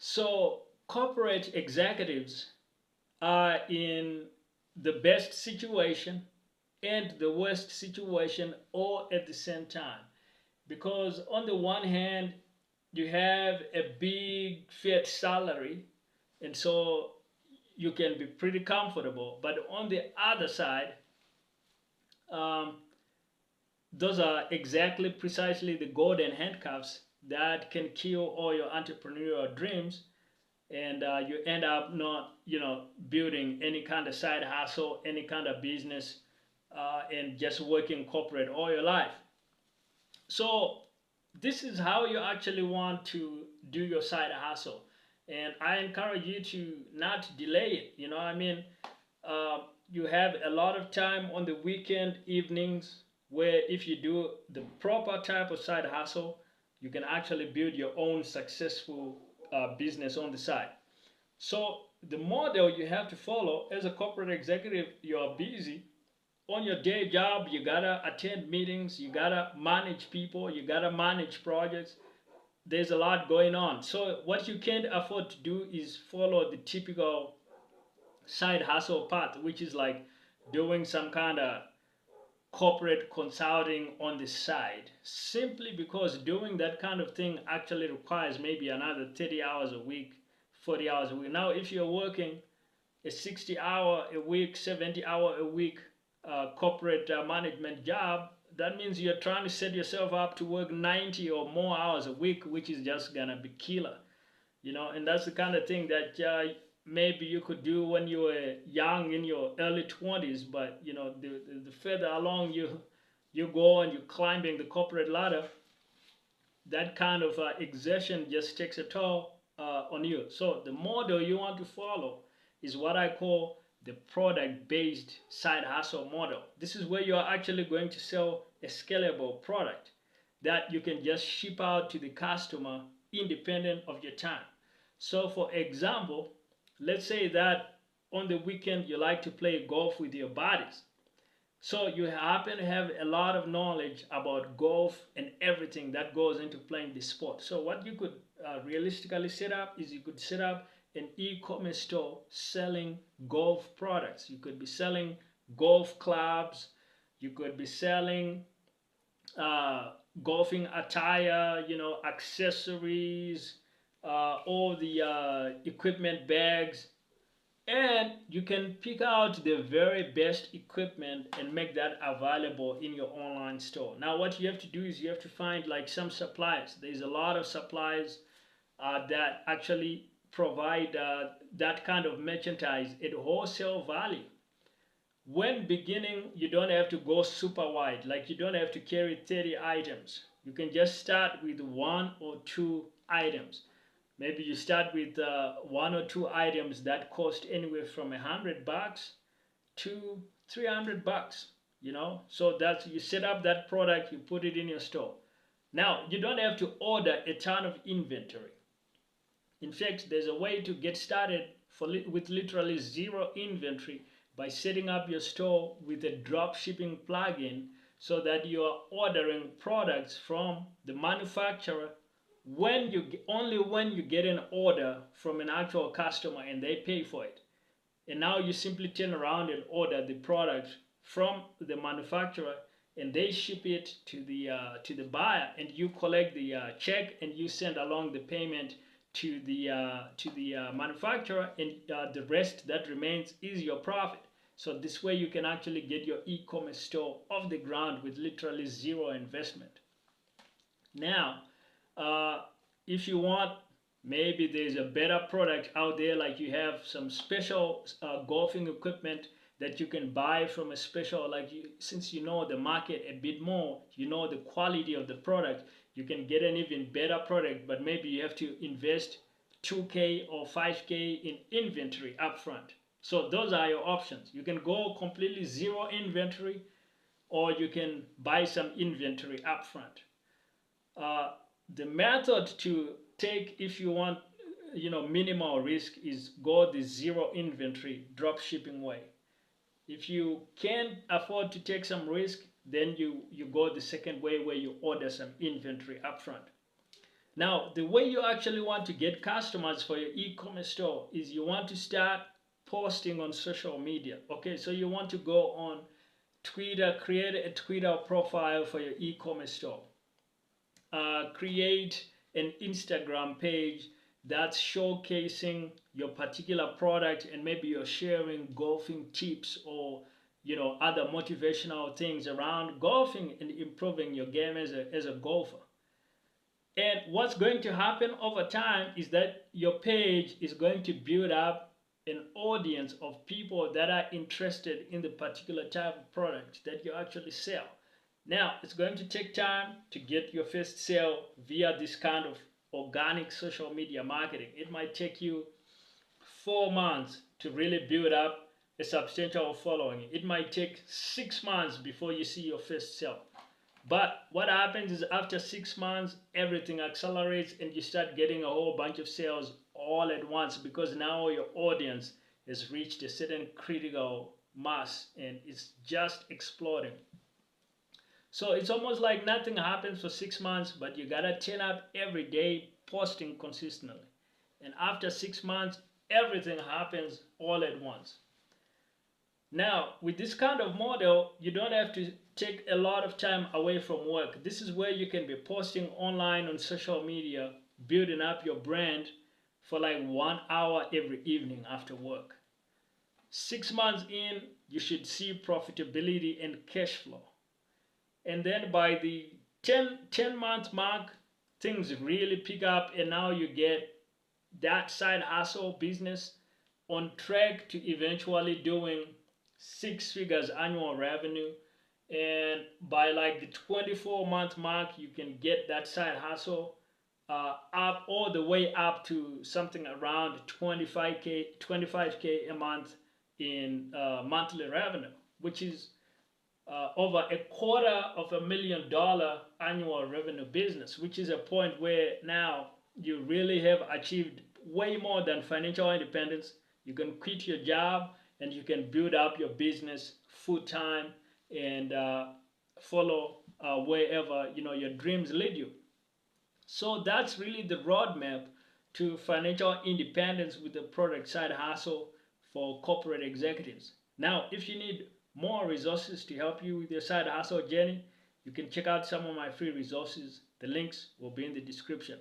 So corporate executives are in the best situation and the worst situation all at the same time. Because on the one hand, you have a big fat salary, and so you can be pretty comfortable. But on the other side, um, those are exactly precisely the golden handcuffs that can kill all your entrepreneurial dreams, and you end up not, building any kind of side hustle, any kind of business, and just working corporate all your life. So this is how you actually want to do your side hustle, and I encourage you to not delay it. Uh, you have a lot of time on the weekend evenings where if you do the proper type of side hustle, you can actually build your own successful business on the side. So the model you have to follow as a corporate executive, you're busy on your day job, you gotta attend meetings, you gotta manage people, you gotta manage projects. There's a lot going on. So what you can't afford to do is follow the typical side hustle path, which is like doing some kind of corporate consulting on the side, simply because doing that kind of thing actually requires maybe another 30 hours a week, 40 hours a week. Now if you're working a 60-hour a week, 70-hour a week corporate management job, that means you're trying to set yourself up to work 90 or more hours a week, which is just gonna be killer. And that's the kind of thing that maybe you could do when you were young in your early 20s, but the further along you go and you're climbing the corporate ladder, that kind of exertion just takes a toll on you. So the model you want to follow is what I call the product-based side hustle model. This is where you are actually going to sell a scalable product that you can just ship out to the customer independent of your time. So for example, let's say that on the weekend you like to play golf with your buddies. So you happen to have a lot of knowledge about golf and everything that goes into playing the sport. So what you could realistically set up is you could set up an e-commerce store selling golf products. You could be selling golf clubs. You could be selling uh, golfing attire, accessories, all the equipment bags, and you can pick out the very best equipment and make that available in your online store. Now what you have to do is you have to find like some suppliers. There's a lot of suppliers that actually provide that kind of merchandise at wholesale value. When beginning, you don't have to go super wide, like you don't have to carry 30 items. You can just start with one or two items. Maybe you start with one or two items that cost anywhere from $100 to $300. So that's, you set up that product, you put it in your store. Now you don't have to order a ton of inventory. In fact, there's a way to get started with literally zero inventory by setting up your store with a drop shipping plugin, so that you are ordering products from the manufacturer only when you get an order from an actual customer and they pay for it. And now you simply turn around and order the product from the manufacturer, and they ship it to the buyer, and you collect the check and you send along the payment to the manufacturer, and the rest that remains is your profit. So this way you can actually get your e-commerce store off the ground with literally zero investment. Now, if you want, maybe there's a better product out there, like you have some special golfing equipment that you can buy from a special, since you know the market a bit more, you know the quality of the product, you can get an even better product, but maybe you have to invest 2K or 5K in inventory upfront. So those are your options. You can go completely zero inventory, or you can buy some inventory upfront. The method to take if you want minimal risk is go the zero inventory drop shipping way. If you can't afford to take some risk, then you go the second way, where you order some inventory upfront. Now, the way you actually want to get customers for your e-commerce store is you want to start posting on social media. Okay, so you want to go on Twitter, create a Twitter profile for your e-commerce store. Create an Instagram page that's showcasing your particular product, and maybe you're sharing golfing tips or other motivational things around golfing and improving your game as a golfer. And what's going to happen over time is that your page is going to build up an audience of people that are interested in the particular type of product that you actually sell. Now, it's going to take time to get your first sale via this kind of organic social media marketing. It might take you 4 months to really build up a substantial following. It might take 6 months before you see your first sale. But what happens is after 6 months, everything accelerates and you start getting a whole bunch of sales all at once, because now your audience has reached a certain critical mass and it's just exploding. So it's almost like nothing happens for 6 months, but you gotta turn up every day, posting consistently. And after 6 months, everything happens all at once. Now, with this kind of model, you don't have to take a lot of time away from work. This is where you can be posting online on social media, building up your brand for like 1 hour every evening after work. 6 months in, you should see profitability and cash flow. And then by the 10-month mark, things really pick up, and now you get that side hustle business on track to eventually doing 6 figures annual revenue. And by like the 24-month mark, you can get that side hustle up all the way up to something around 25k a month in monthly revenue, which is over $250,000 annual revenue business, which is a point where now you really have achieved way more than financial independence. You can quit your job and you can build up your business full time and follow wherever your dreams lead you. So that's really the roadmap to financial independence with the product side hustle for corporate executives. Now, if you need more resources to help you with your side hustle journey, you can check out some of my free resources. The links will be in the description.